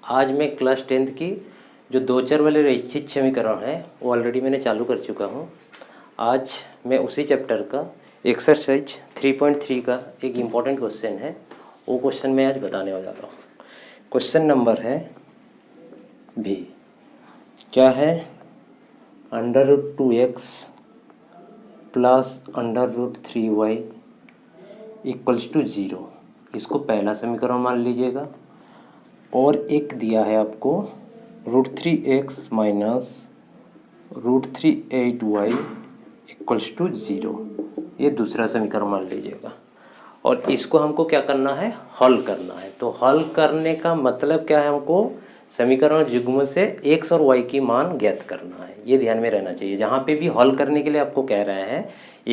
आज मैं class 10th की जो दो चर वाले रैखिक समीकरण है वो ऑलरेडी मैंने चालू कर चुका हूँ। आज मैं उसी चैप्टर का एक्सरसाइज 3.3 का एक इम्पॉर्टेंट क्वेश्चन है, वो क्वेश्चन मैं आज बताने वाला हूँ। क्वेश्चन नंबर है भी, क्या है, √2x plus √3y equals to 0। इसको पहला समीकरण मान लीजिएगा। और एक दिया है आपको √3x minus √3(8y) equals to 0, ये दूसरा समीकरण मान लीजिएगा। और इसको हमको क्या करना है, हल करना है। तो हल करने का मतलब क्या है, हमको समीकरण युग्म से x और y की मान ज्ञात करना है। ये ध्यान में रहना चाहिए। जहाँ पे भी हल करने के लिए आपको कह रहे हैं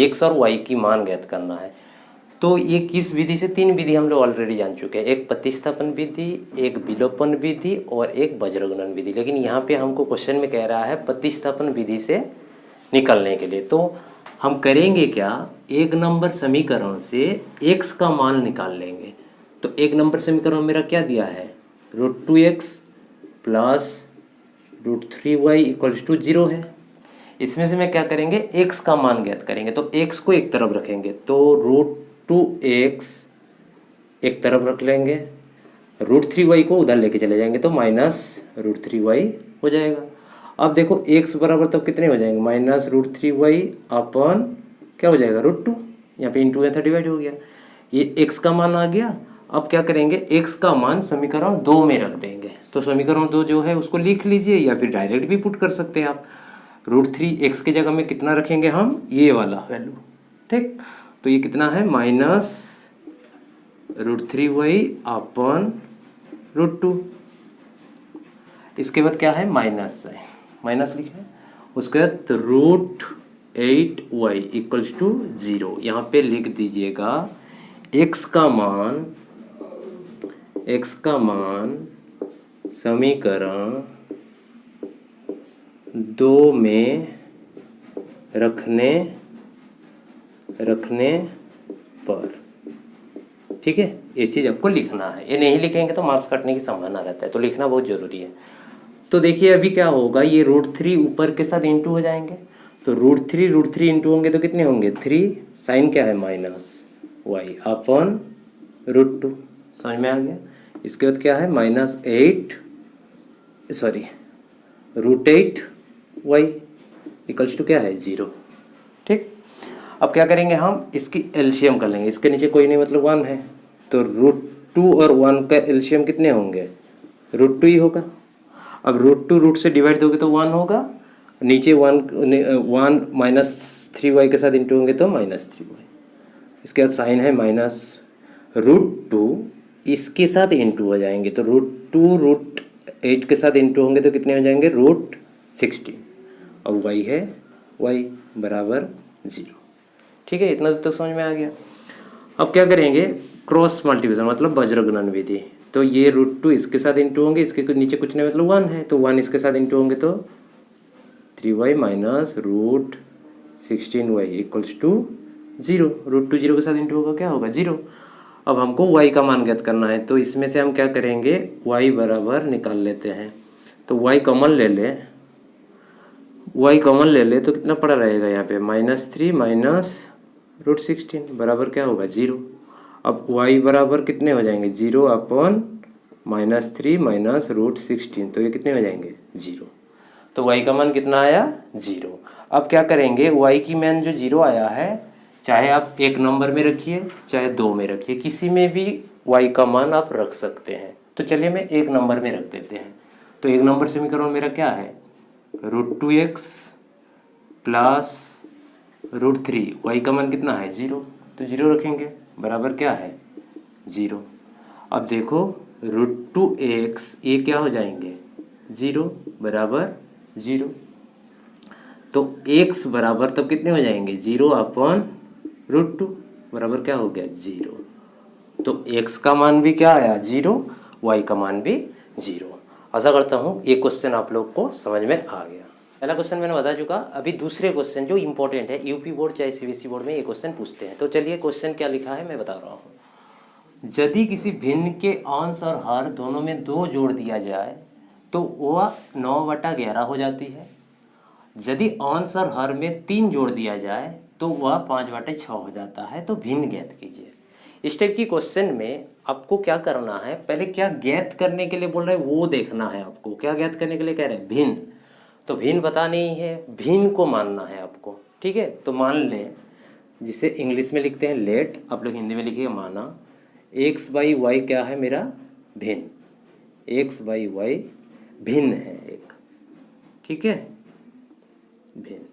x और y की मान ज्ञात करना है, तो ये किस विधि से, तीन विधि हम लोग ऑलरेडी जान चुके हैं। एक प्रतिस्थापन विधि, एक विलोपन विधि और एक वज्रगुणन विधि। लेकिन यहाँ पे हमको क्वेश्चन में कह रहा है प्रतिस्थापन विधि से निकलने के लिए। तो हम करेंगे क्या, एक नंबर समीकरण से x का मान निकाल लेंगे। तो एक नंबर समीकरण मेरा क्या दिया है, √2x plus √3y equals to 0 है। इसमें से मैं क्या करेंगे, x का मान ज्ञात करेंगे। तो x को एक तरफ रखेंगे, तो √2x एक तरफ रख लेंगे, √3y को उधर लेके चले जाएंगे तो -√3y हो जाएगा। अब देखो x बराबर तब कितने हो जाएंगे, -√3y अपन क्या हो जाएगा, √2, यहाँ पे इंटू था, डिवाइड हो गया। ये x का मान आ गया। अब क्या करेंगे, x का मान समीकरण 2 में रख देंगे। तो समीकरण 2 जो है उसको लिख लीजिए, या फिर डायरेक्ट भी पुट कर सकते हैं आप। √3x की जगह में कितना रखेंगे हम, ये वाला वैल्यू, ठीक। तो ये कितना है, -√3y अपन √2। इसके बाद क्या है, माइनस है, माइनस लिखे। उसके बाद √8y इक्वल्स टू 0। यहाँ पे लिख दीजिएगा x का मान समीकरण 2 में रखने पर, ठीक है। ये चीज़ आपको लिखना है, ये नहीं लिखेंगे तो मार्क्स कटने की संभावना रहता है, तो लिखना बहुत ज़रूरी है। तो देखिए अभी क्या होगा, ये √3 ऊपर के साथ इंटू हो जाएंगे। तो √3 इंटू होंगे तो कितने होंगे, 3, साइन क्या है, -y अपन √2, समझ में आ गया। इसके बाद क्या है, √8y इक्वल्स टू क्या है, 0, ठीक। अब क्या करेंगे हम, इसकी एलसीएम कर लेंगे। इसके नीचे कोई नहीं, मतलब 1 है, तो √2 और 1 का एलसीएम कितने होंगे, √2 ही होगा। अब √2 से डिवाइड दोगे तो 1 होगा, नीचे 1 -3y के साथ इंटू होंगे तो -3y। इसके बाद साइन है -√2, इसके साथ इंटू हो जाएंगे तो √2 √8 के साथ इंटू होंगे तो कितने हो जाएंगे, √16। और y है, y बराबर 0, ठीक है। इतना तो समझ में आ गया। अब क्या करेंगे, क्रॉस मल्टीप्लिकेशन मतलब वज्रगुणन विधि। तो ये √2 इसके साथ इंटू होंगे, इसके नीचे कुछ नहीं मतलब 1 है, तो 1 इसके साथ इंटू होंगे तो 3y minus √16y equals to 0। √2 0 के साथ इंटू होगा, क्या होगा, 0। अब हमको y का मान ज्ञात करना है, तो इसमें से हम क्या करेंगे, y बराबर निकाल लेते हैं। तो y कॉमन ले ले तो कितना पड़ा रहेगा यहाँ पे, -3 माइनस √16 बराबर क्या होगा, 0। अब y बराबर कितने हो जाएंगे, 0 अपन -3 माइनस √16, तो ये कितने हो जाएंगे, 0। तो y का मान कितना आया, 0। अब क्या करेंगे, y की मान जो 0 आया है, चाहे आप एक नंबर में रखिए चाहे 2 में रखिए, किसी में भी y का मान आप रख सकते हैं। तो चलिए मैं एक नंबर में रख देते हैं। तो एक नंबर समीकरण मेरा क्या है, √2x प्लस √3, y का मान कितना है, 0, तो 0 रखेंगे, बराबर क्या है, 0। अब देखो √2x ये क्या हो जाएंगे, 0 बराबर 0। तो x बराबर तब कितने हो जाएंगे, 0 अपन √2 बराबर क्या हो गया, 0। तो x का मान भी क्या आया, 0, y का मान भी 0। आशा करता हूँ ये क्वेश्चन आप लोग को समझ में आ गया। पहला क्वेश्चन मैंने बता चुका। अभी दूसरे क्वेश्चन जो इंपॉर्टेंट है, यूपी बोर्ड चाहे सीबीएसई बोर्ड में ये क्वेश्चन पूछते हैं। तो चलिए क्वेश्चन क्या लिखा है मैं बता रहा हूँ। यदि किसी भिन्न के अंश और हर दोनों में 2 जोड़ दिया जाए तो वह 9/11 हो जाती है। यदि अंश और हर में 3 जोड़ दिया जाए तो वह 5/6 हो जाता है। तो भिन्न ज्ञात कीजिए। इस टाइप की क्वेश्चन में आपको क्या करना है, पहले क्या ज्ञात करने के लिए बोल रहे हैं वो देखना है आपको। क्या ज्ञात करने के लिए कह रहे हैं? भिन्न। तो भिन्न पता नहीं है, भिन्न को मानना है आपको। ठीक है, तो मान लें, जिसे इंग्लिश में लिखते हैं लेट, आप लोग हिंदी में लिखिएगा माना। x/y क्या है मेरा? भिन्न। x/y भिन्न है एक। ठीक है, भिन्न।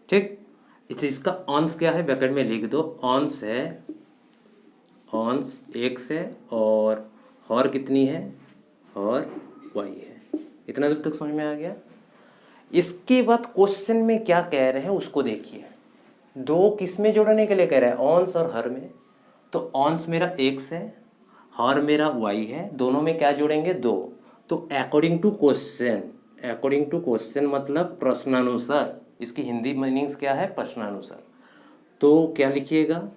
ठीक, इसका अंश क्या है ब्रैकेट में लिख दो। अंश है, अंश x है और हर कितनी है? हर y है। इतना दूर तक समझ में आ गया? इसके बाद क्वेश्चन में क्या कह रहे हैं उसको देखिए। 2 किस में जोड़ने के लिए कह रहे हैं? अंश और हर में। तो अंश मेरा x है, हर मेरा y है, दोनों में क्या जोड़ेंगे? 2। तो according to question, according to question मतलब प्रश्नानुसार। इसकी हिंदी मीनिंग्स क्या है? प्रश्नानुसार। तो क्या लिखिएगा?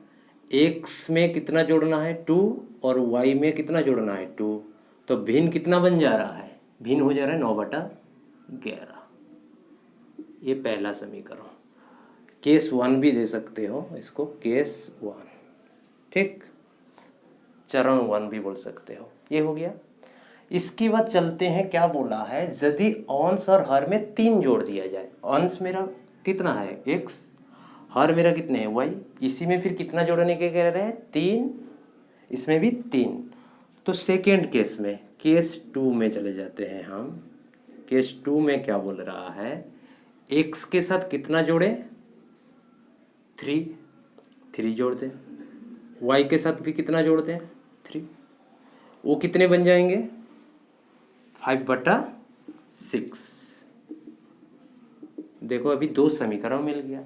x में कितना जोड़ना है? 2 और y में कितना जोड़ना है? 2। तो भिन्न कितना बन जा रहा है? भिन्न हो जा रहा है 9/11। ये पहला समीकरण। केस 1 भी दे सकते हो इसको, केस 1। ठीक, चरण 1 भी बोल सकते हो। ये हो गया। इसके बाद चलते हैं, क्या बोला है? यदि अंश और हर में 3 जोड़ दिया जाए। अंश मेरा कितना है? x, हर मेरा कितने हैं? y। इसी में फिर कितना जोड़ने के कह रहे हैं? 3। इसमें भी 3। तो सेकेंड केस में, केस 2 में चले जाते हैं हम। केस 2 में क्या बोल रहा है? x के साथ कितना जोड़े? 3 जोड़ दें। y के साथ भी कितना जोड़ दें? 3। वो कितने बन जाएंगे? 5/6। देखो अभी 2 समीकरण मिल गया।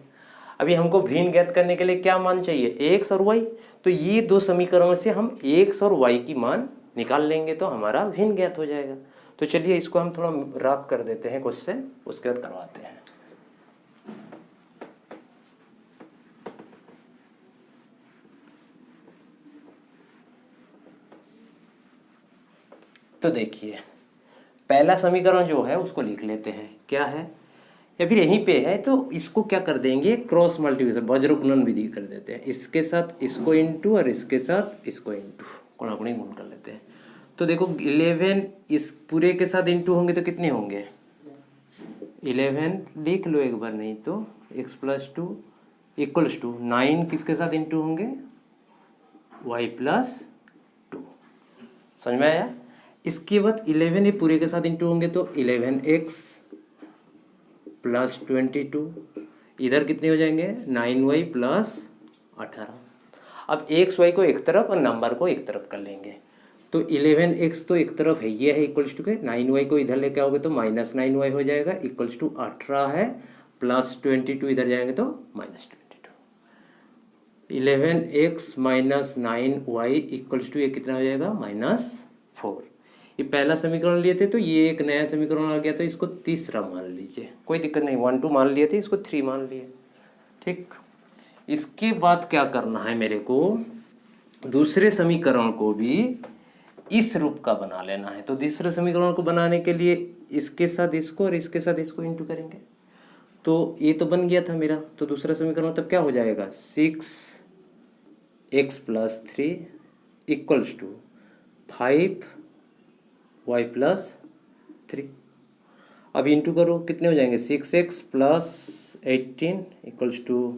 अभी हमको भिन्न ज्ञात करने के लिए क्या मान चाहिए? x और y। तो ये 2 समीकरणों से हम x और y की मान निकाल लेंगे तो हमारा भिन्न ज्ञात हो जाएगा। तो चलिए इसको हम थोड़ा रफ कर देते हैं क्वेश्चन, उसके बाद करवाते हैं। तो देखिए, पहला समीकरण जो है उसको लिख लेते हैं। क्या है? या फिर यहीं पे है तो इसको क्या कर देंगे? क्रॉस मल्टीप्लिकेशन, वज्रगुणन विधि कर देते हैं। इसके साथ इसको इंटू और इसके साथ इसको इंटू, कोणाकुणी गुण कर लेते हैं। तो देखो 11 इस पूरे के साथ इंटू होंगे तो कितने होंगे? 11 लिख लो एक बार, नहीं तो x + 2 = 9 किसके साथ इंटू होंगे? y + 2। समझ में आया? इसके बाद 11 ये पूरे के साथ इंटू होंगे तो 11x + 22। इधर कितने हो जाएंगे? 9y + 18। अब x y को एक तरफ और नंबर को एक तरफ कर लेंगे। तो 11x तो एक तरफ है, ये है = के 9y को इधर लेके आओगे तो -9y हो जाएगा, = 18 है, + 22 इधर जाएंगे तो -22। 11x - 9y = ये कितना हो जाएगा? -4। ये पहला समीकरण लिए थे तो ये एक नया समीकरण आ गया, तो इसको तीसरा मान लीजिए, कोई दिक्कत नहीं। 1 2 मान लिए थे, इसको 3 मान लिए। ठीक, इसके बाद क्या करना है मेरे को? दूसरे समीकरण को भी इस रूप का बना लेना है। तो दूसरे समीकरण को बनाने के लिए इसके साथ इसको और इसके साथ इसको इंटू करेंगे। तो ये तो बन गया था मेरा। तो दूसरा समीकरण तब क्या हो जाएगा? 6x + 3 = 5y + 3। अब इंटू करो, कितने हो जाएंगे? 6x + 18 =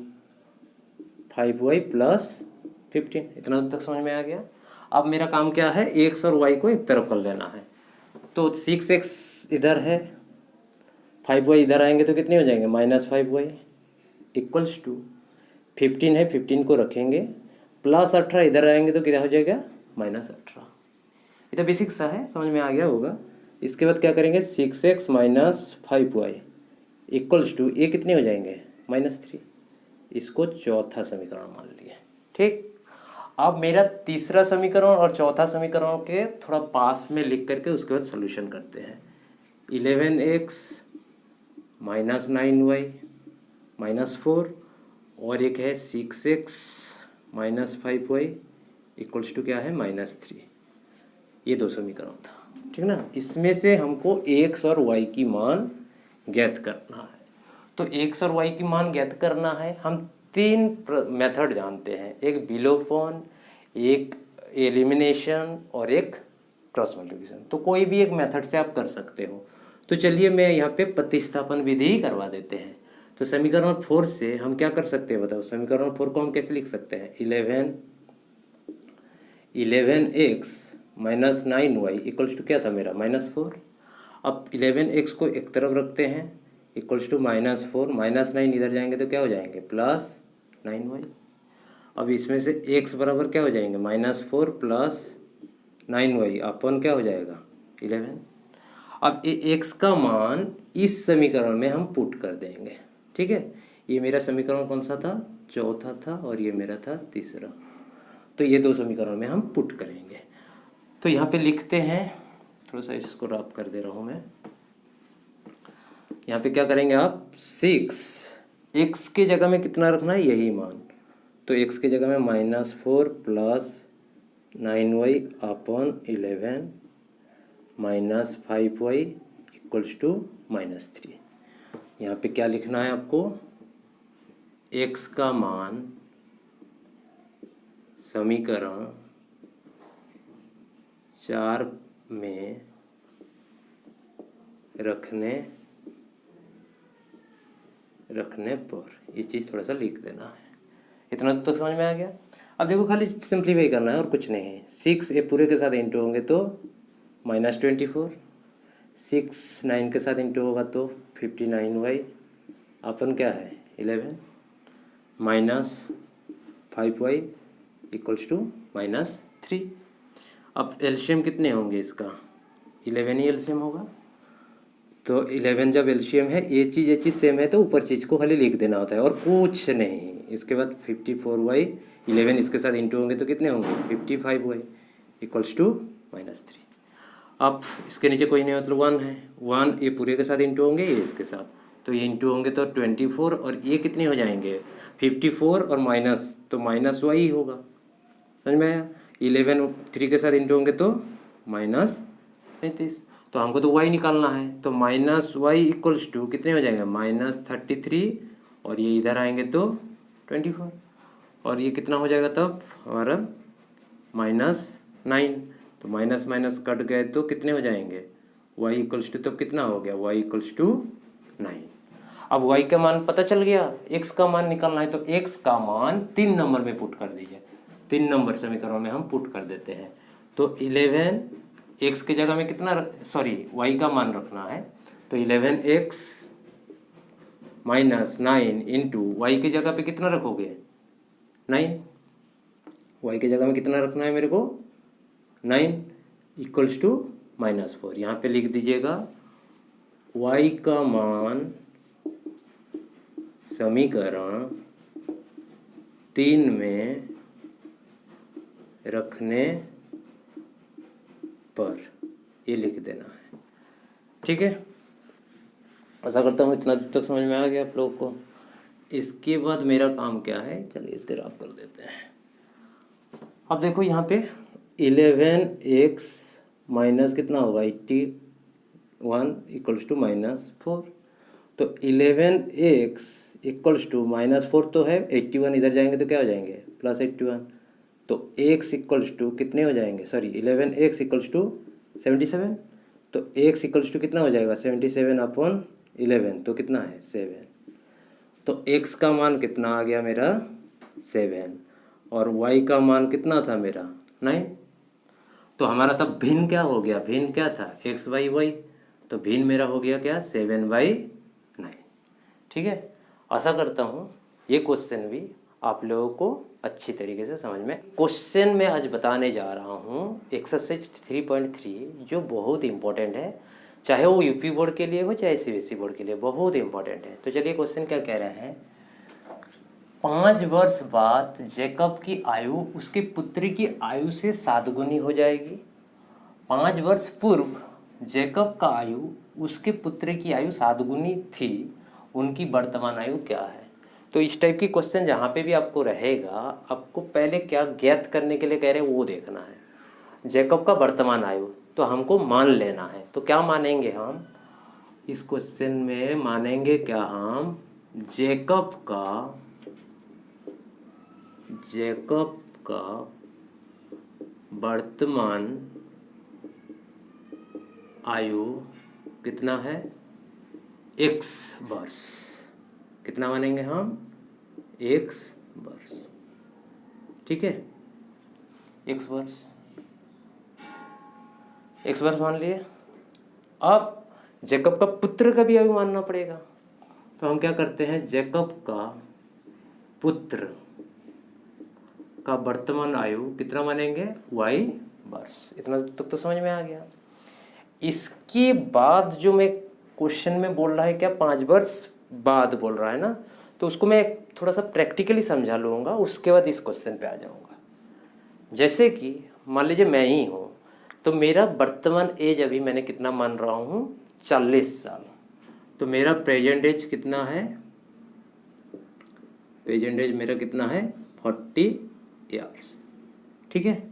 5y + 15। इतना तक समझ में आ गया? अब मेरा काम क्या है? x और y को एक तरफ कर लेना है। तो 6x इधर है, 5y इधर आएंगे तो कितने हो जाएंगे? -5y = 15 है, 15 को रखेंगे, +18 इधर आएंगे तो क्या हो जाएगा? -18। ये तो बेसिक सा है, समझ में आ गया होगा। इसके बाद क्या करेंगे? 6x - 5y = ये कितने हो जाएंगे? -3। इसको चौथा समीकरण मान लिए। ठीक, अब मेरा तीसरा समीकरण और चौथा समीकरण के थोड़ा पास में लिख करके उसके बाद सॉल्यूशन करते हैं। 11x - 9y -4 और एक है 6x - 5y इक्वल्स टू क्या है -3। ये 2 समीकरण था, ठीक ना। इसमें से हमको x और y की मान ज्ञात करना है। तो x और y की मान ज्ञात करना है, हम 3 मेथड जानते हैं, एक विलोपन, एक एलिमिनेशन और एक क्रॉस मल्टीप्लिकेशन। तो कोई भी एक मेथड से आप कर सकते हो। तो चलिए मैं यहाँ पे प्रतिस्थापन विधि ही करवा देते हैं। तो समीकरण 4 से हम क्या कर सकते हैं बताओ। समीकरण 4 को हम कैसे लिख सकते हैं, 11x minus 9y equals to क्या था मेरा -4। अब 11x को एक तरफ रखते हैं इक्वल्स टू -4, -9 इधर जाएंगे तो क्या हो जाएंगे +9y। अब इसमें से x बराबर क्या हो जाएंगे -4 प्लस 9y अपन क्या हो जाएगा 11। अब x का मान इस समीकरण में हम पुट कर देंगे, ठीक है। ये मेरा समीकरण कौन सा था, चौथा था, और ये मेरा था तीसरा। तो ये 2 समीकरण में हम पुट करेंगे। तो यहाँ पे लिखते हैं, थोड़ा सा इसको रफ कर दे रहा हूँ मैं। यहाँ पे क्या करेंगे आप, 6 x के जगह में कितना रखना है, यही मान। तो x के जगह में -4 plus 9y upon 11 -5y equals to -3। यहाँ पे क्या लिखना है आपको, x का मान समीकरण 4 में रखने पर, ये चीज़ थोड़ा सा लिख देना है। इतना तो समझ में आ गया। अब देखो खाली सिंप्लीफाई करना है और कुछ नहीं है। 6 ये पूरे के साथ इंटू होंगे तो -24, 6 9 के साथ इंटू होगा तो 59y अपन क्या है 11 -5y इक्वल्स टू -3। अब एलसीएम कितने होंगे इसका, 11 ही एलसीएम होगा। तो 11 जब एलसीएम है, ये चीज़ सेम है तो ऊपर चीज़ को खाली लिख देना होता है और कुछ नहीं। इसके बाद 54y 11 इसके साथ इंटू होंगे तो कितने होंगे 55y इक्वल्स टू -3। अब इसके नीचे कोई नहीं मतलब 1 है, 1 ये पूरे के साथ इंटू होंगे, ये इसके साथ, तो ये इंटू होंगे तो 24 और ये कितने हो जाएंगे 54 और माइनस, तो -y ही होगा। समझ में आया। 11 3 के साथ इंटू होंगे तो -33। तो हमको तो y निकालना है, तो -y इक्वल्स टू कितने हो जाएंगे -33 और ये इधर आएंगे तो 24 और ये कितना हो जाएगा तब हमारा -9। तो माइनस माइनस कट गए तो कितने हो जाएंगे y इक्वल्स टू, तब कितना हो गया y इक्वल्स टू 9। अब y का मान पता चल गया, x का मान निकालना है तो x का मान 3 नंबर में पुट कर दीजिए। 3 नंबर समीकरण में हम पुट कर देते हैं। तो 11 x के जगह में कितना y का मान रखना है, तो 11x -9 इंटू y की जगह पे कितना रखोगे 9, y की जगह में कितना रखना है मेरे को 9 इक्वल्स टू -4। यहाँ पे लिख दीजिएगा y का मान समीकरण 3 में रखने पर, ये लिख देना है, ठीक है। आशा करता हूँ इतना तक समझ में आ गया आप लोगों को। इसके बाद मेरा काम क्या है, चलिए इसके रफ कर देते हैं। अब देखो यहाँ पे 11x माइनस कितना होगा 81 इक्वल्स टू -4। तो 11x इक्वल्स टू -4 तो है, 81 इधर जाएंगे तो क्या हो जाएंगे +81। तो x इक्वल्स टू कितने हो जाएंगे 11x इक्वल्स टू 77। तो x इक्वल्स टू कितना हो जाएगा 77 अपॉन 11, तो कितना है 7। तो x का मान कितना आ गया मेरा 7 और y का मान कितना था मेरा 9। तो हमारा तब भिन्न क्या हो गया, भिन्न क्या था x/y, तो भिन्न मेरा हो गया क्या 7/9। ठीक है। आशा करता हूँ ये क्वेश्चन भी आप लोगों को अच्छी तरीके से समझ में। क्वेश्चन में आज बताने जा रहा हूँ एक्सरसाइज 3.3 जो बहुत इंपॉर्टेंट है, चाहे वो यूपी बोर्ड के लिए हो चाहे सीबीएसई बोर्ड के लिए, बहुत इंपॉर्टेंट है। तो चलिए क्वेश्चन क्या कह रहे हैं, 5 वर्ष बाद जैकब की आयु उसके पुत्री की आयु से 7 गुनी हो जाएगी। 5 वर्ष पूर्व जैकब का आयु उसके पुत्र की आयु 7 गुनी थी, उनकी वर्तमान आयु क्या है। तो इस टाइप की क्वेश्चन जहाँ पे भी आपको रहेगा, आपको पहले क्या ज्ञात करने के लिए कह रहे हैं वो देखना है। जैकब का वर्तमान आयु तो हमको मान लेना है, तो क्या मानेंगे हम इस क्वेश्चन में? मानेंगे क्या हम जैकब का वर्तमान आयु कितना है? x वर्ष। कितना मानेंगे हम? x वर्ष। ठीक है, x वर्ष मान लिए। अब जैकब का पुत्र का भी आयु मानना पड़ेगा, तो हम क्या करते हैं, जैकब का पुत्र का वर्तमान आयु कितना मानेंगे? y वर्ष। इतना तक तो समझ में आ गया। इसके बाद जो मैं क्वेश्चन में बोल रहा है क्या 5 वर्ष बाद बोल रहा है ना, तो उसको मैं थोड़ा सा प्रैक्टिकली समझा लूँगा, उसके बाद इस क्वेश्चन पे आ जाऊँगा। जैसे कि मान लीजिए मैं ही हूँ, तो मेरा वर्तमान एज अभी मैंने कितना मान रहा हूँ? 40 साल। तो मेरा प्रेजेंट एज कितना है? प्रेजेंट एज मेरा कितना है? 40 ईयर्स। ठीक है,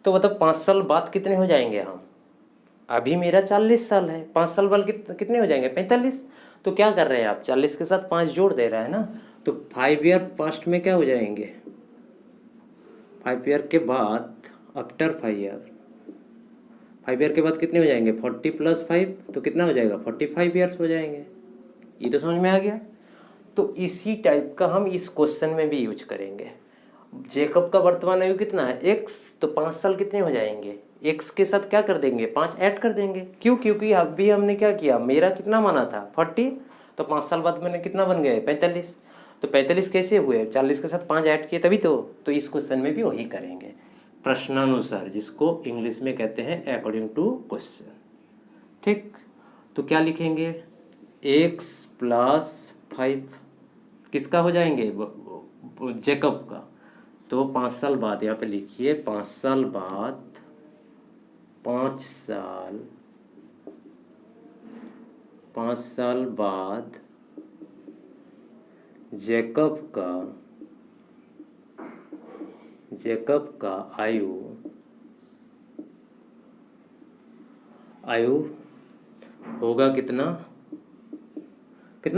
तो मतलब 5 साल बाद कितने हो जाएंगे हम? अभी मेरा 40 साल है, 5 साल बाद कितने हो जाएंगे? 45। तो क्या कर रहे हैं आप? 40 के साथ 5 जोड़ दे रहा है ना, तो 5 ईयर पास्ट में क्या हो जाएंगे? 5 ईयर के बाद, आफ्टर 5 ईयर के बाद कितने हो जाएंगे? 40 + 5 तो कितना हो जाएगा? 45 ईयर्स हो जाएंगे। ये तो समझ में आ गया। तो इसी टाइप का हम इस क्वेश्चन में भी यूज करेंगे। जैकब का वर्तमान आयु कितना है? x, तो 5 साल कितने हो जाएंगे? x के साथ क्या कर देंगे? 5 ऐड कर देंगे। क्यों? क्योंकि अभी हमने क्या किया, मेरा कितना माना था? 40, तो 5 साल बाद मैंने कितना बन गए? 45। तो 45 कैसे हुए? 40 के साथ 5 ऐड किए तभी तो इस क्वेश्चन में भी वही करेंगे, प्रश्नानुसार, जिसको इंग्लिश में कहते हैं अकॉर्डिंग टू क्वेश्चन। ठीक, तो क्या लिखेंगे? x + 5 किसका हो जाएंगे? जैकब का। तो 5 साल बाद यहाँ पे लिखिए, 5 साल बाद, 5 साल बाद जैकब का आयु होगा कितना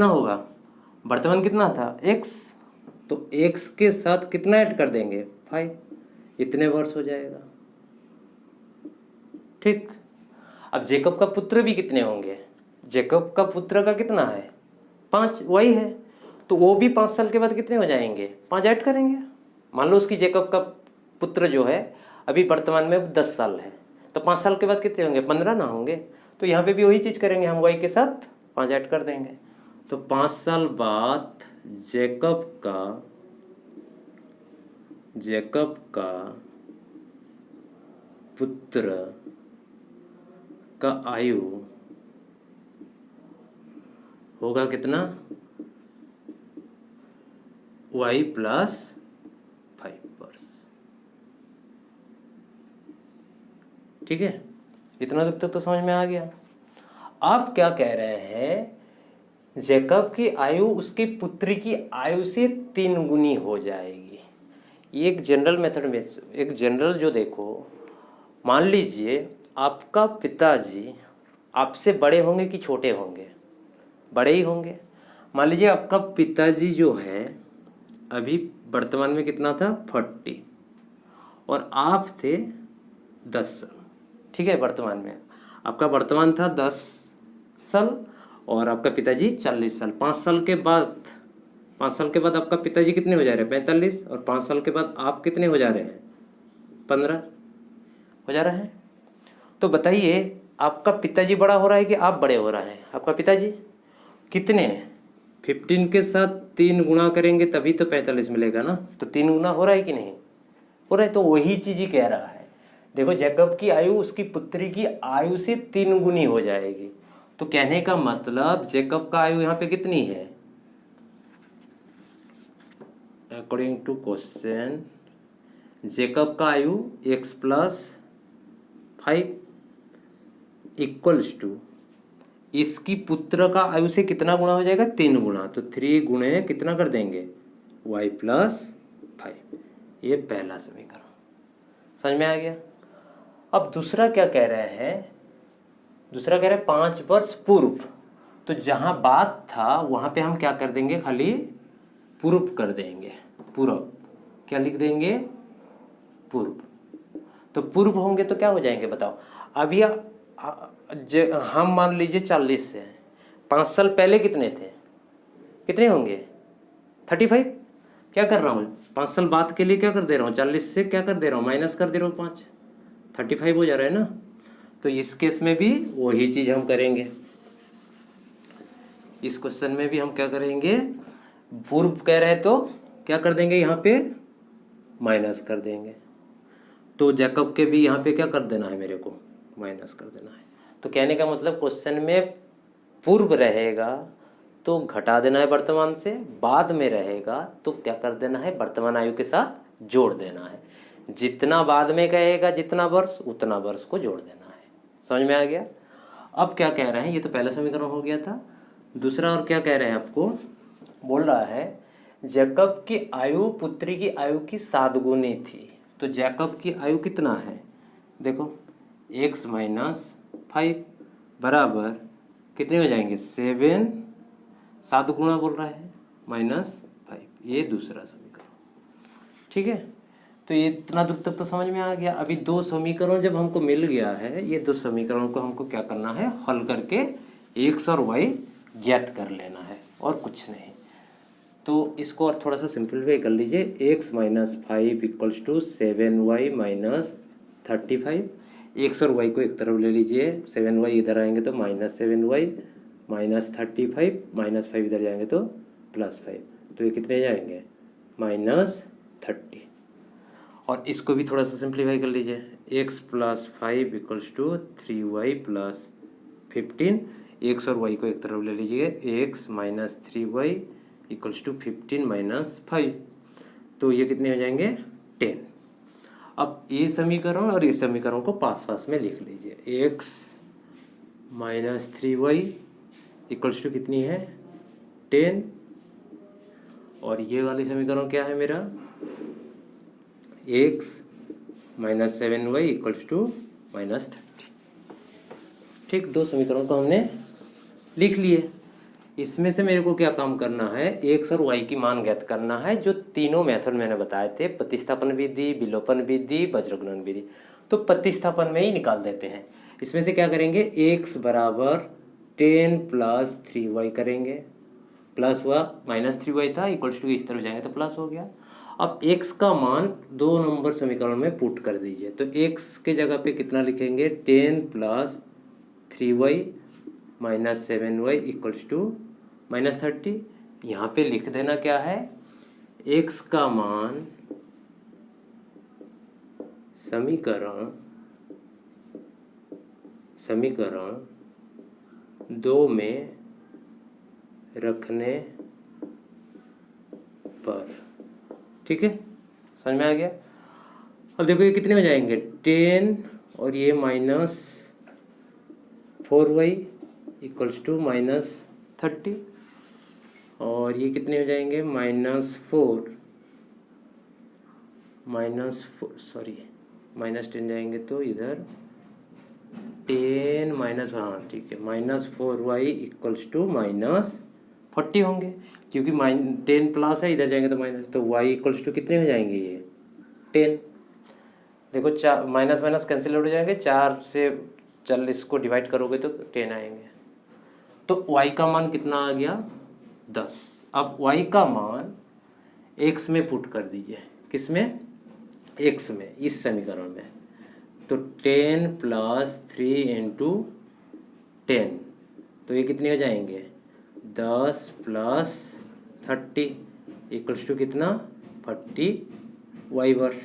होगा? वर्तमान कितना था? x, तो x के साथ कितना ऐड कर देंगे? 5, इतने वर्ष हो जाएगा। ठीक, अब जैकब का पुत्र भी कितने होंगे? जैकब का पुत्र का कितना है? 5, वही है, तो वो भी 5 साल के बाद कितने हो जाएंगे? 5 ऐड करेंगे। मान लो उसकी जैकब का पुत्र जो है अभी वर्तमान में 10 साल है, तो 5 साल के बाद कितने होंगे? 15 ना होंगे? तो यहाँ पे भी वही चीज़ करेंगे, हम y के साथ 5 ऐड कर देंगे। तो 5 साल बाद जैकब का पुत्र का आयु होगा कितना? y + 5 वर्ष। ठीक है, इतना तक तो समझ में आ गया। आप क्या कह रहे हैं? जैकब की आयु उसकी पुत्री की आयु से 3 गुनी हो जाएगी। ये एक जनरल मेथड में, एक जनरल जो देखो, मान लीजिए आपका पिताजी आपसे बड़े होंगे कि छोटे होंगे? बड़े ही होंगे। मान लीजिए आपका पिताजी जो है अभी वर्तमान में कितना था? 40, और आप थे 10 साल। ठीक है, वर्तमान में आपका वर्तमान था 10 साल और आपका पिताजी 40 साल। 5 साल के बाद आपका पिताजी कितने हो जा रहे हैं? 45, और 5 साल के बाद आप कितने हो जा रहे हैं? 15 हो जा रहे हैं। तो बताइए, आपका पिताजी बड़ा हो रहा है कि आप बड़े हो रहे हैं? आपका पिताजी कितने? 15 के साथ 3 गुणा करेंगे तभी तो 45 मिलेगा ना, तो 3 गुना हो रहा है कि नहीं हो रहा है? तो वही चीज ही कह रहा है। देखो, जैकब की आयु उसकी पुत्री की आयु से 3 गुनी हो जाएगी। तो कहने का मतलब जैकब का आयु यहाँ पे कितनी है? अकॉर्डिंग टू क्वेश्चन, जैकब का आयु x + 5 = इसकी पुत्र का आयु से कितना गुणा हो जाएगा, 3 गुणा, तो 3 गुणे कितना कर देंगे y+5। ये पहला समीकरण समझ में आ गया। अब दूसरा क्या कह रहे हैं, दूसरा कह रहे हैं 5 वर्ष पूर्व, तो जहां बात था वहां पे हम क्या कर देंगे, खाली पूर्व कर देंगे, पूर्व क्या लिख देंगे, पूर्व। तो पूर्व होंगे तो क्या हो जाएंगे बताओ। अभी हम मान लीजिए 40 से 5 साल पहले कितने थे, कितने होंगे 35। क्या कर रहा हूँ 5 साल बाद के लिए क्या कर दे रहा हूँ, 40 से क्या कर दे रहा हूँ, माइनस कर दे रहा हूँ 5, 35 हो जा रहा है ना। तो इस केस में भी वही चीज़ हम करेंगे, इस क्वेश्चन में भी हम क्या करेंगे, पूर्व कह रहे हैं तो क्या कर देंगे, यहाँ पे माइनस कर देंगे। तो जैकब के भी यहाँ पे क्या कर देना है, मेरे को माइनस कर देना है। तो कहने का मतलब क्वेश्चन में पूर्व रहेगा तो घटा देना है वर्तमान से, बाद में रहेगा तो क्या कर देना है, वर्तमान आयु के साथ जोड़ देना है। जितना बाद में कहेगा जितना वर्ष, उतना वर्ष को जोड़ देना है। समझ में आ गया। अब क्या कह रहे हैं, ये तो पहला समीकरण हो गया था। दूसरा और क्या कह रहे हैं, आपको बोल रहा है जैकब की आयु पुत्री की आयु की 7 गुनी थी। तो जैकब की आयु कितना है, देखो x-5 बराबर कितने हो जाएंगे, 7, 7 गुणा बोल रहा है -5। ये दूसरा समीकरण, ठीक है। तो ये इतना दूर तक तो समझ में आ गया। अभी 2 समीकरण जब हमको मिल गया है, ये 2 समीकरणों को हमको क्या करना है, हल करके x और y ज्ञात कर लेना है और कुछ नहीं। तो इसको और थोड़ा सा सिंपलीफाई कर लीजिए, x-5 = 7y - 35। x और y को एक तरफ ले लीजिए, 7y इधर आएंगे तो -7y - 35, -5 इधर जाएंगे तो +5। तो ये कितने जाएंगे, -30। और इसको भी थोड़ा सा सिंप्लीफाई कर लीजिए, x + 5 = 3y + 15। x और y को एक तरफ ले लीजिए, x - 3y = 15 - 5। तो ये कितने हो जाएंगे, 10। अब ये समीकरण और इस समीकरण को पास पास में लिख लीजिए, x - 3y = कितनी है, 10। और ये वाली समीकरण क्या है मेरा, x - 7y = -30। ठीक, 2 समीकरण को हमने लिख लिए। इसमें से मेरे को क्या काम करना है, x और y की मान ज्ञात करना है, जो तीनों मेथड मैंने बताए थे, प्रतिस्थापन विधि, विलोपन विधि, वज्रगुणन विधि। तो प्रतिस्थापन में ही निकाल देते हैं। इसमें से क्या करेंगे, x = 10 + 3y करेंगे, प्लस हुआ, -3y था = इस तरफ जाएंगे तो प्लस हो गया। अब x का मान 2 नंबर समीकरण में पुट कर दीजिए। तो x के जगह पे कितना लिखेंगे, 10 + 3y - 7y = -30। यहाँ पे लिख देना क्या है, x का मान समीकरण 2 में रखने पर, ठीक है, समझ में आ गया। अब देखो ये कितने हो जाएंगे, 10 और ये -4y = -30। और ये कितने हो जाएंगे, -10 जाएंगे तो इधर 10 - हाँ ठीक है, -4y = -40 होंगे, क्योंकि 10 प्लस है, इधर जाएंगे तो माइनस, तो y = कितने हो जाएंगे, ये 10। देखो 4 माइनस कैंसिल हो जाएंगे, 4 से 40 को डिवाइड करोगे तो 10 आएंगे। तो y का मान कितना आ गया, 10। अब y का मान x में पुट कर दीजिए, किस में, x में, इस समीकरण में। तो 10 + 3 × 10, तो ये कितने हो जाएंगे, 10 + 30 = कितना, 40y वर्ष।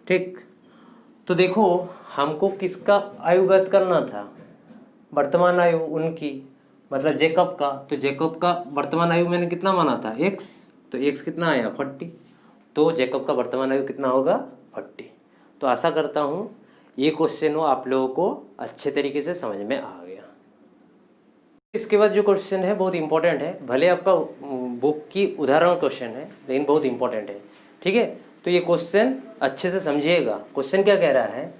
ठीक, तो देखो हमको किसका आयु ज्ञात करना था, वर्तमान आयु उनकी, मतलब जेकब का। तो जेकब का वर्तमान आयु मैंने कितना माना था, x, तो x कितना आया, 40। तो जेकब का वर्तमान आयु कितना होगा, 40। तो आशा करता हूँ ये क्वेश्चन आप लोगों को अच्छे तरीके से समझ में आ गया। इसके बाद जो क्वेश्चन है बहुत इंपॉर्टेंट है, भले आपका बुक की उदाहरण क्वेश्चन है लेकिन बहुत इंपॉर्टेंट है। ठीक है, तो ये क्वेश्चन अच्छे से समझिएगा। क्वेश्चन क्या कह रहा है,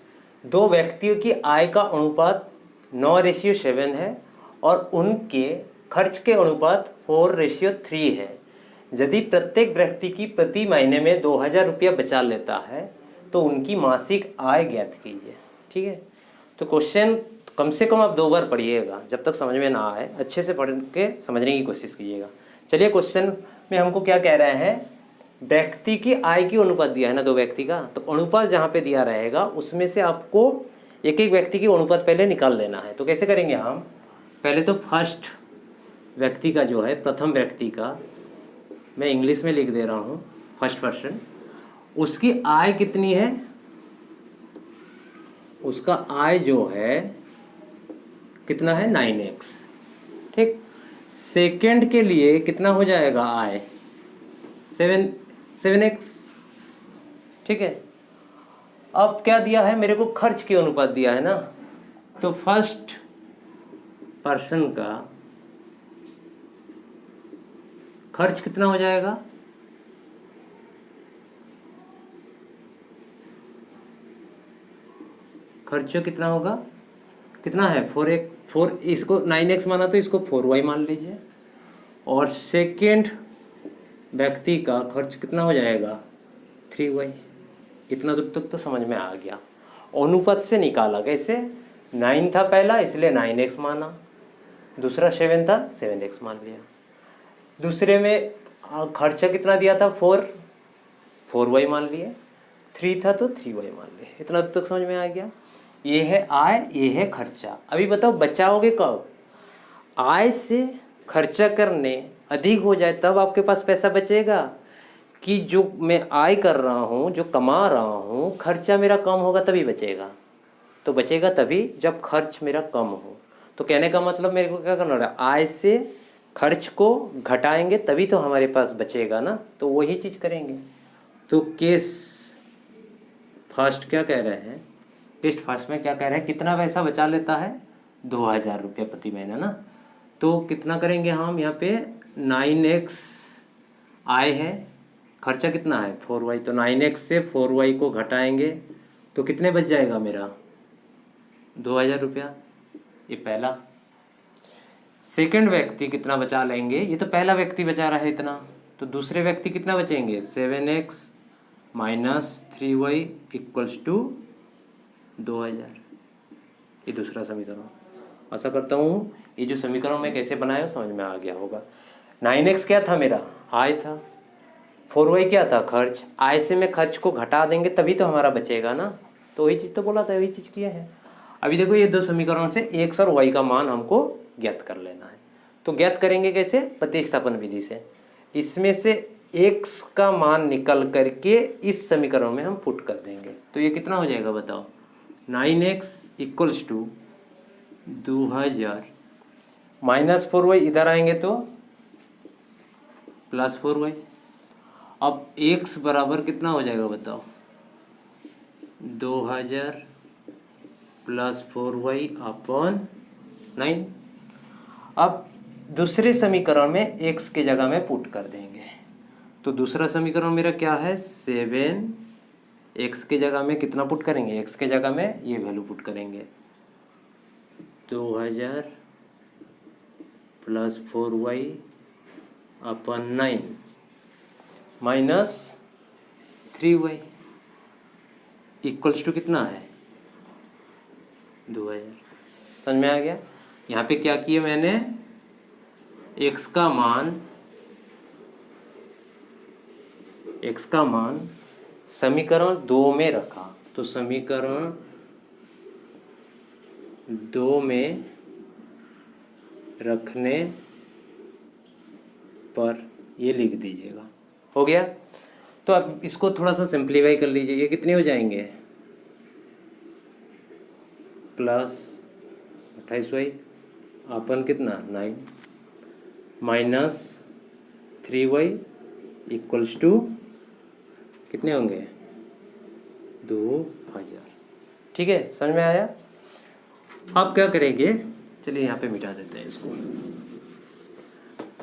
दो व्यक्तियों की आय का अनुपात 9:7 है और उनके खर्च के अनुपात 4:3 है। यदि प्रत्येक व्यक्ति की प्रति महीने में 2000 रुपया बचा लेता है तो उनकी मासिक आय ज्ञात कीजिए। ठीक है, तो क्वेश्चन कम से कम आप 2 बार पढ़िएगा, जब तक समझ में ना आए अच्छे से पढ़ के समझने की कोशिश कीजिएगा। चलिए, क्वेश्चन में हमको क्या कह रहे हैं, व्यक्ति की आय की अनुपात दिया है ना, दो व्यक्ति का, तो अनुपात जहाँ पे दिया रहेगा उसमें से आपको एक एक व्यक्ति की अनुपात पहले निकाल लेना है। तो कैसे करेंगे हम, पहले तो फर्स्ट व्यक्ति का जो है, प्रथम व्यक्ति का मैं इंग्लिश में लिख दे रहा हूँ, फर्स्ट पर्सन, उसकी आय कितनी है, उसका आय जो है कितना है 9x। ठीक, सेकंड के लिए कितना हो जाएगा आय 7x। ठीक है, अब क्या दिया है मेरे को, खर्च के अनुपात दिया है ना, तो फर्स्ट पर्सन का खर्च कितना हो जाएगा, खर्च कितना होगा, कितना है 4 इसको 9x माना तो इसको 4y मान लीजिए, और सेकेंड व्यक्ति का खर्च कितना हो जाएगा 3y। इतना दूर तक तो समझ में आ गया। अनुपात से निकाला कैसे, 9 था पहला इसलिए 9x माना, दूसरा 7 था 7x मान लिया, दूसरे में खर्चा कितना दिया था 4y मान लिए, 3 था तो 3y मान लिए। इतना दूर तक समझ में आ गया। ये है आय, ये है खर्चा। अभी बताओ बचाओगे कब, आय से खर्चा करने अधिक हो जाए तब आपके पास पैसा बचेगा, कि जो मैं आय कर रहा हूँ, जो कमा रहा हूँ, खर्चा मेरा कम होगा तभी बचेगा। तो बचेगा तभी जब खर्च मेरा कम हो। तो कहने का मतलब मेरे को क्या करना है, आय से खर्च को घटाएंगे तभी तो हमारे पास बचेगा ना, तो वही चीज़ करेंगे। तो केस फर्स्ट क्या कह रहे हैं, केस फर्स्ट में क्या कह रहे हैं, कितना पैसा बचा लेता है 2000 रुपया प्रति महीना ना, तो कितना करेंगे हम यहाँ पे 9x आय है, खर्चा कितना है 4y, तो 9x से 4y को घटाएंगे तो कितने बच जाएगा मेरा 2000 रुपया। ये पहला। सेकंड व्यक्ति कितना बचा लेंगे, ये तो पहला व्यक्ति बचा रहा है इतना, तो दूसरे व्यक्ति कितना बचेंगे 7x minus 3y equals to 2000। ये दूसरा समीकरण। आशा करता हूँ ये जो समीकरण मैं कैसे बनाया समझ में आ गया होगा। 9x क्या था मेरा, आय था, 4y क्या था, खर्च। आय से मैं खर्च को घटा देंगे तभी तो हमारा बचेगा ना, तो वही चीज़ तो बोला था, वही चीज़ किया है। अभी देखो ये दो समीकरण से x और y का मान हमको ज्ञात कर लेना है। तो ज्ञात करेंगे कैसे, प्रतिस्थापन विधि से। इसमें से x का मान निकल करके इस समीकरण में हम पुट कर देंगे, तो ये कितना हो जाएगा बताओ, 9x equals to 2000 minus 4y, इधर आएंगे तो प्लस 4y। अब x बराबर कितना हो जाएगा बताओ, 2000 प्लस 4y अपॉन 9। अब दूसरे समीकरण में x के जगह में पुट कर देंगे, तो दूसरा समीकरण मेरा क्या है 7x के जगह में कितना पुट करेंगे, x के जगह में ये वैल्यू पुट करेंगे 2000 plus 4y upon 9 minus 3y equals to कितना है 2000। समझ में आ गया। यहाँ पे क्या किया मैंने, x का मान समीकरण 2 में रखा, तो समीकरण 2 में रखने पर ये लिख दीजिएगा, हो गया। तो अब इसको थोड़ा सा सिंप्लीफाई कर लीजिए, ये कितने हो जाएंगे प्लस 28y अपन कितना 9 माइनस 3y इक्वल्स टू कितने होंगे 2000। ठीक है, समझ में आया। अब क्या करेंगे, चलिए यहाँ पे मिटा देते हैं इसको।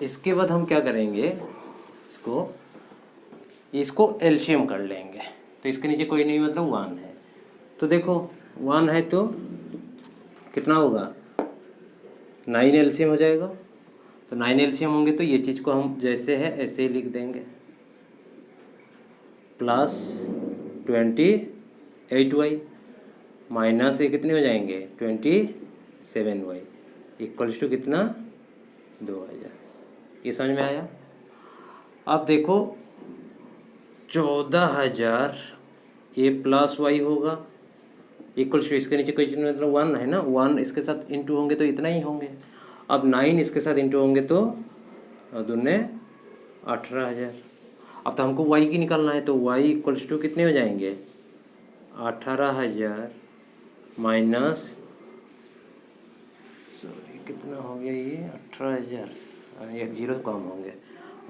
इसके बाद हम क्या करेंगे, इसको एलसीएम कर लेंगे। तो इसके नीचे कोई नहीं मतलब 1 है, तो देखो 1 है तो कितना होगा 9 एलसीएम हो जाएगा। तो 9 एलसीएम होंगे तो ये चीज़ को हम जैसे है ऐसे ही लिख देंगे, प्लस 28y माइनस ये कितने हो जाएंगे 27y इक्वल्स टू कितना 2000। ये समझ में आया। अब देखो 14000 ए प्लस वाई होगा इक्वल्स टू, इसके नीचे कोई मतलब 1 है ना, 1 इसके साथ इंटू होंगे तो इतना ही होंगे। अब 9 इसके साथ इंटू होंगे तो दुने 18000। अब तो हमको y की निकालना है, तो y इक्वल्स टू कितने हो जाएंगे 18000 माइनस, सॉरी कितना हो गया ये 18000, एक जीरो कम होंगे,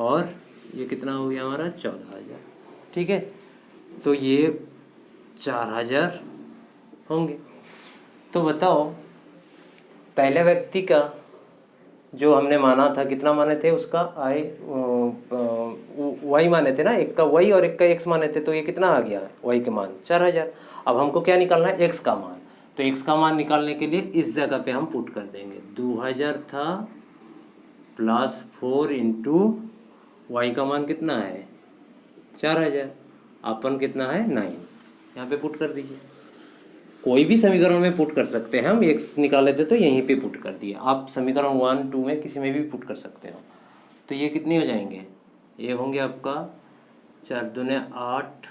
और ये कितना हो गया हमारा 14000। ठीक है, तो ये 4000 होंगे। तो बताओ पहले व्यक्ति का जो हमने माना था कितना माने थे, उसका वाई माने थे ना, एक का वाई और एक का एक्स माने थे, तो ये कितना आ गया वाई के मान 4000। अब हमको क्या निकालना है एक्स का मान, तो एक्स का मान निकालने के लिए इस जगह पे हम पुट कर देंगे 2000 था प्लस 4 इंटू वाई का मान कितना है 4000, अपन कितना है 9, यहाँ पे पुट कर दीजिए। कोई भी समीकरण में पुट कर सकते हैं हम, एक्स निकाले थे तो यहीं पे पुट कर दिए, आप समीकरण 1 2 में किसी में भी पुट कर सकते हो। तो ये कितने हो जाएंगे, ये होंगे आपका 4 दूने 8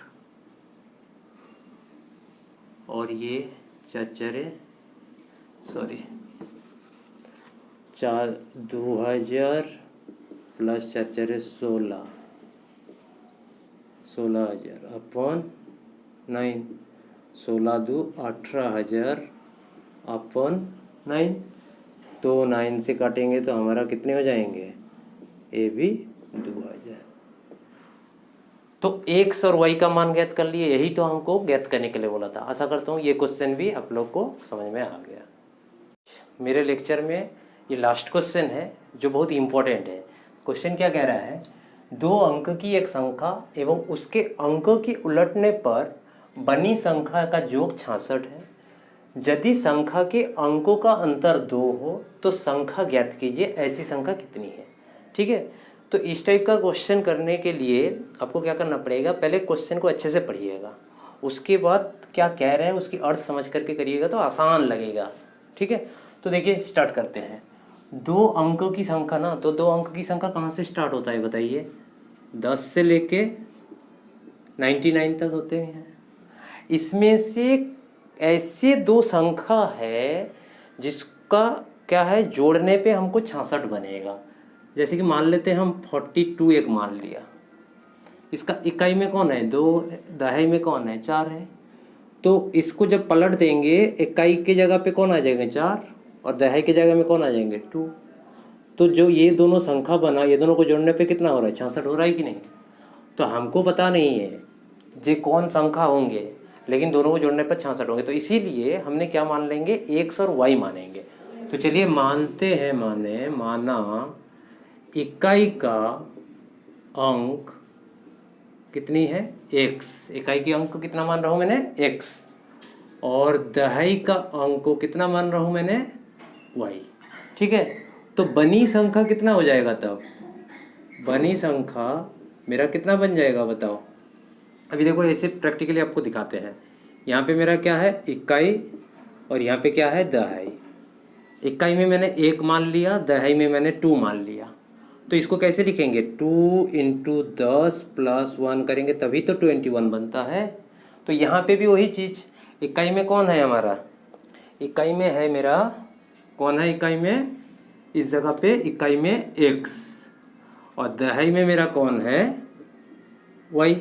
और ये 4 2000 प्लस 4 16,000 अपॉन 9, 16 2 18,000 अपॉन 9। तो 9 से काटेंगे तो हमारा कितने हो जाएंगे, ये भी 2000। तो एक्स और वाई का मान ज्ञात कर लिए, यही तो हमको ज्ञात करने के लिए बोला था। आशा करता हूँ ये क्वेश्चन भी आप लोग को समझ में आ गया। मेरे लेक्चर में ये लास्ट क्वेश्चन है जो बहुत इम्पोर्टेंट है। क्वेश्चन क्या कह रहा है, 2 अंक की एक संख्या एवं उसके अंकों की उलटने पर बनी संख्या का योग 66 है। यदि संख्या के अंकों का अंतर 2 हो तो संख्या ज्ञात कीजिए, ऐसी संख्या कितनी है। ठीक है, तो इस टाइप का क्वेश्चन करने के लिए आपको क्या करना पड़ेगा, पहले क्वेश्चन को अच्छे से पढ़िएगा, उसके बाद क्या कह रहे हैं उसकी अर्थ समझ करके करिएगा तो आसान लगेगा। ठीक है, तो देखिए स्टार्ट करते हैं। 2 अंकों की संख्या ना, तो 2 अंक की संख्या कहाँ से स्टार्ट होता है बताइए, 10 से लेके 99 तक होते हैं। इसमें से ऐसे 2 संख्या है जिसका क्या है जोड़ने पे हमको 66 बनेगा। जैसे कि मान लेते हैं हम 42 एक मान लिया, इसका इकाई में कौन है 2, दहाई में कौन है 4 है। तो इसको जब पलट देंगे इकाई के जगह पे कौन आ जाएंगे 4 और दहाई के जगह में कौन आ जाएंगे 2। तो जो ये दोनों संख्या बना, ये दोनों को जोड़ने पे कितना हो रहा है 66 हो रहा है कि नहीं। तो हमको पता नहीं है ये कौन संख्या होंगे, लेकिन दोनों को जोड़ने पर 66 होंगे, तो इसीलिए हमने क्या मान लेंगे एक्स और वाई मानेंगे। तो चलिए मानते हैं, माना इकाई का अंक कितनी है x, इकाई की अंक को कितना मान रहा हूँ मैंने x, और दहाई का अंक को कितना मान रहा हूँ मैंने y। ठीक है, तो बनी संख्या कितना हो जाएगा, तब बनी संख्या मेरा कितना बन जाएगा बताओ। अभी देखो ऐसे प्रैक्टिकली आपको दिखाते हैं। यहाँ पे मेरा क्या है इकाई और यहाँ पे क्या है दहाई। इकाई में मैंने 1 मान लिया, दहाई में मैंने 2 मान लिया। तो इसको कैसे लिखेंगे 2 × 10 + 1 करेंगे तभी तो 21 बनता है। तो यहाँ पे भी वही चीज़, इकाई में कौन है हमारा, इकाई में है मेरा कौन है, इकाई में इस जगह पे इकाई में x और दहाई में मेरा कौन है y।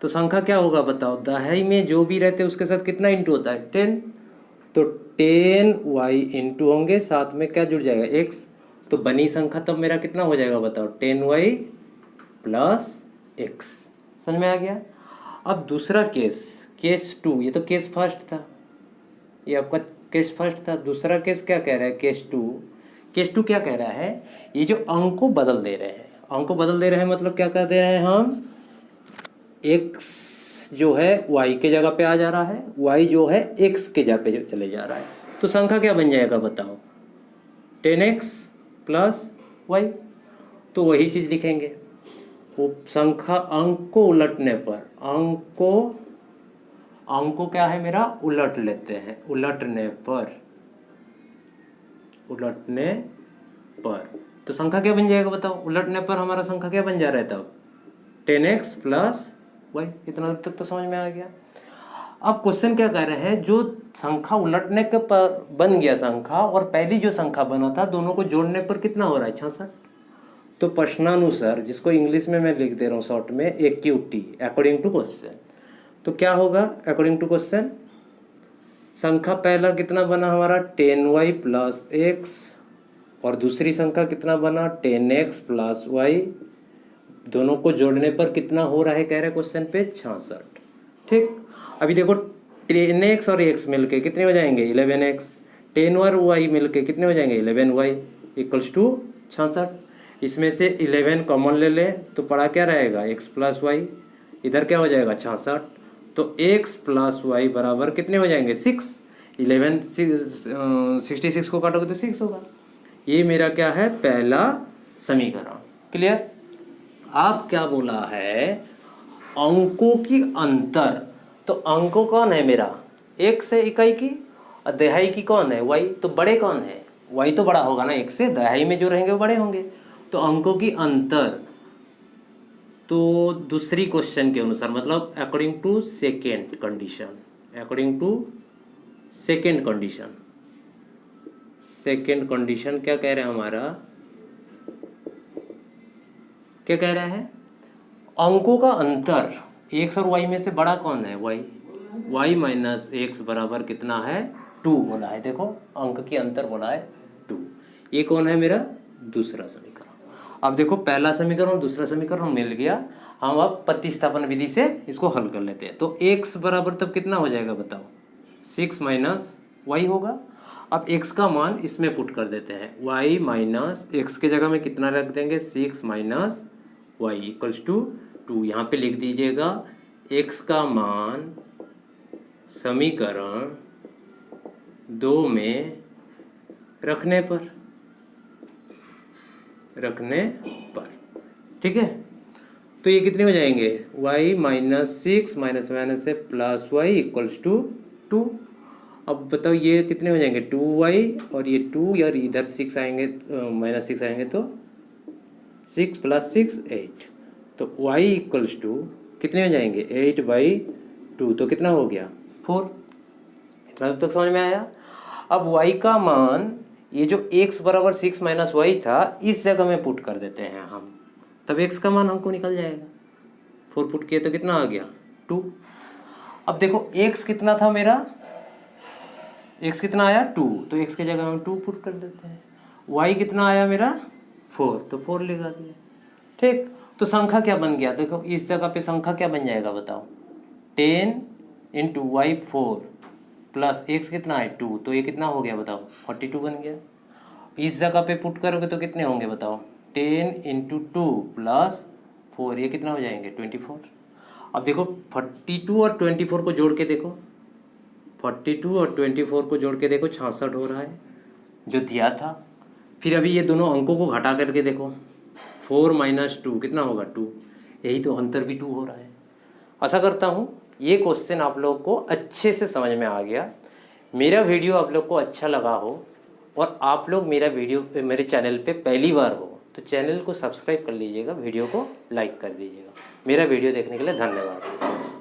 तो संख्या क्या होगा बताओ, दहाई में जो भी रहते हैं उसके साथ कितना इंटू होता है 10, तो 10y इंटू होंगे, साथ में क्या जुड़ जाएगा x। तो बनी संख्या तब मेरा कितना हो जाएगा बताओ 10y + x। समझ में आ गया। अब दूसरा केस 2, ये तो केस फर्स्ट था, ये आपका केस फर्स्ट था। दूसरा केस क्या कह रहा है, केस टू क्या कह रहा है, ये जो अंक को बदल दे रहे हैं, अंक को बदल दे रहे हैं मतलब क्या कर दे रहे हैं हम, x जो है y के जगह पे आ जा रहा है, y जो है x के जगह पे चले जा रहा है, तो संख्या क्या बन जाएगा बताओ, 10x प्लस y। तो वही चीज़ लिखेंगे, वो संख्या अंक को उलटने पर, अंक को क्या है मेरा उलट लेते हैं, उलटने पर तो संख्या क्या बन जाएगा बताओ, उलटने पर हमारा संख्या क्या बन जा रहा है तब, 10x प्लस y। इतना तक तो समझ में आ गया। अब क्वेश्चन क्या कह रहे हैं, जो संख्या उलटने के पर बन गया संख्या और पहली जो संख्या बना था, दोनों को जोड़ने पर कितना हो रहा है, 66। तो प्रश्नानुसार, जिसको इंग्लिश में मैं लिख दे रहा हूँ शॉर्ट में, एक्यूटी, अकॉर्डिंग टू क्वेश्चन। तो क्या होगा अकॉर्डिंग टू क्वेश्चन, संख्या पहला कितना बना हमारा 10y प्लस x, और दूसरी संख्या कितना बना 10x प्लस y, दोनों को जोड़ने पर कितना हो रहा है कह रहे क्वेश्चन पे, 66। ठीक, अभी देखो 10x और x मिलके कितने हो जाएंगे 11x, 10 और y मिलके कितने हो जाएंगे 11y इक्वल्स टू 66। इसमें से 11 कॉमन ले लें तो पड़ा क्या रहेगा x प्लस वाई, इधर क्या हो जाएगा 66, तो x प्लस वाई बराबर कितने हो जाएंगे 6। 66 को काटोगे तो 6 होगा। ये मेरा क्या है पहला समीकरण। क्लियर। आप क्या बोला है, अंकों की अंतर, तो अंकों कौन है मेरा, एक से इकाई की, और दहाई की कौन है y, तो बड़े कौन है y, तो बड़ा होगा ना एक से, दहाई में जो रहेंगे वो बड़े होंगे। तो अंकों की अंतर, तो दूसरी क्वेश्चन के अनुसार, मतलब according to second condition, according to second condition, second condition क्या कह रहा है हमारा, क्या कह रहा है, अंकों का अंतर x और y में से बड़ा कौन है y माइनस x बराबर कितना है 2 बोला है। देखो अंक की अंतर बोला है 2। ये कौन है मेरा दूसरा समीकरण। अब देखो पहला समीकरण और दूसरा समीकरण मिल गया, हम अब प्रतिस्थापन विधि से इसको हल कर लेते हैं। तो x बराबर तब कितना हो जाएगा बताओ, 6 माइनस वाई होगा। अब x का मान इसमें पुट कर देते हैं, y माइनस एक्स के जगह में कितना रख देंगे 6 माइनस वाई इक्वल्स टू 2। यहाँ पे लिख दीजिएगा x का मान समीकरण 2 में रखने पर, ठीक है। तो ये कितने हो जाएंगे, y माइनस 6 माइनस माइनस से प्लस वाई इक्वल्स टू 2। अब बताओ ये कितने हो जाएंगे 2y और ये 2, यार इधर 6 आएंगे माइनस 6 आएंगे तो 6 प्लस 6 8, तो y इक्वल्स टू कितने हो जाएंगे 8/2, तो कितना हो गया 4। इतना तक समझ में आया। अब y का मान, ये जो x बराबर 6 माइनस वाई था, इस जगह में पुट कर देते हैं हम, तब x का मान हमको निकल जाएगा। 4 पुट किए तो कितना आ गया 2। अब देखो x कितना था मेरा, x कितना आया 2, तो x के जगह हम 2 पुट कर देते हैं। y कितना आया मेरा 4, तो 4 लगा दिया। ठीक, तो संख्या क्या बन गया, देखो इस जगह पे संख्या क्या बन जाएगा बताओ, 10 इंटू वाई 4 प्लस x कितना है 2, तो ये कितना हो गया बताओ 42 बन गया। इस जगह पे पुट करोगे तो कितने होंगे बताओ, 10 इंटू 2 प्लस 4, ये कितना हो जाएंगे 24। अब देखो 42 और 24 को जोड़ के देखो, 42 और 24 को जोड़ के देखो 66 हो रहा है जो दिया था। फिर अभी ये दोनों अंकों को घटा करके देखो, 4 माइनस 2 कितना होगा 2, यही तो अंतर भी 2 हो रहा है। आशा करता हूँ ये क्वेश्चन आप लोग को अच्छे से समझ में आ गया। मेरा वीडियो आप लोग को अच्छा लगा हो और आप लोग मेरे चैनल पे पहली बार हो तो चैनल को सब्सक्राइब कर लीजिएगा, वीडियो को लाइक कर दीजिएगा। मेरा वीडियो देखने के लिए धन्यवाद।